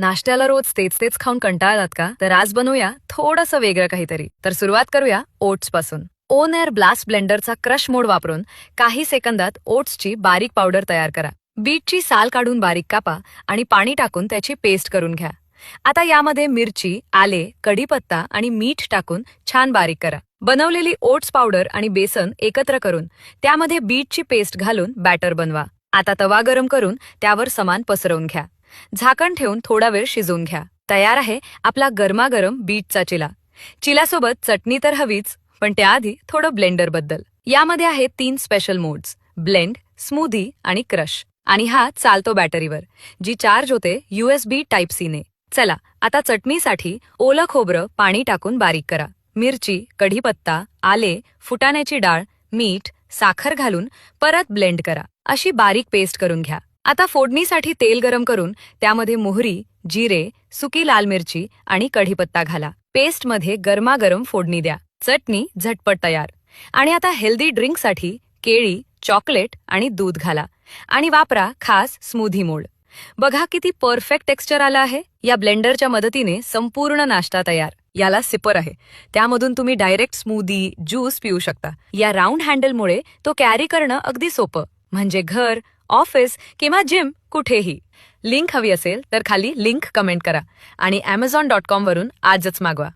नाश्त्याला रोज तेच तेच खाऊन कंटाळलात का? तर आज बनवूया थोडंसं वेगळं काहीतरी. तर सुरुवात करूया ओट्स पासून. ओन एअर ब्लास्ट ब्लेंडरचा क्रश मोड वापरून काही सेकंदात ओट्सची बारीक पावडर तयार करा. बीटची साल काढून बारीक कापा आणि पाणी टाकून त्याची पेस्ट करून घ्या. आता यामध्ये मिरची, आले, कढीपत्ता आणि मीठ टाकून छान बारीक करा. बनवलेली ओट्स पावडर आणि बेसन एकत्र करून त्यामध्ये बीटची पेस्ट घालून बॅटर बनवा. आता तवा गरम करून त्यावर समान पसरवून घ्या. झाकण ठेवून थोडा वेळ शिजवून घ्या. तयार आहे आपला गरमागरम बीटचा चिला. चिलासोबत चटणी तर हवीच, पण त्याआधी थोडं ब्लेंडरबद्दल. यामध्ये आहेत 3 स्पेशल मोड्स: ब्लेंड, स्मूदी आणि क्रश. आणि हा चालतो बॅटरीवर, जी चार्ज होते USB टाईप C ने. चला आता चटणीसाठी ओलं खोबरं पाणी टाकून बारीक करा. मिरची, कढीपत्ता, आले, फुटाण्याची डाळ, मीठ, साखर घालून परत ब्लेंड करा. अशी बारीक पेस्ट करून घ्या. आता फोडणीसाठी तेल गरम करून त्यामध्ये मोहरी, जिरे, सुकी लाल मिरची आणि कढीपत्ता घाला. पेस्टमध्ये गरमागरम फोडणी द्या. चटणी झटपट तयार. आणि आता हेल्दी ड्रिंकसाठी केळी, चॉकलेट आणि दूध घाला आणि वापरा खास स्मूदी मोड. बघा किती परफेक्ट टेक्स्चर आलं आहे. या ब्लेंडरच्या मदतीने संपूर्ण नाश्ता तयार. याला सिपर आहे, त्यामधून तुम्ही डायरेक्ट स्मूदी, ज्यूस पिऊ शकता. या राऊंड हँडलमुळे तो कॅरी करणं अगदी सोपं, म्हणजे घर, ऑफिस किंवा जिम कुठेही. लिंक हवी असेल तर खाली लिंक कमेंट करा आणि Amazon.com वरून आजच मागवा.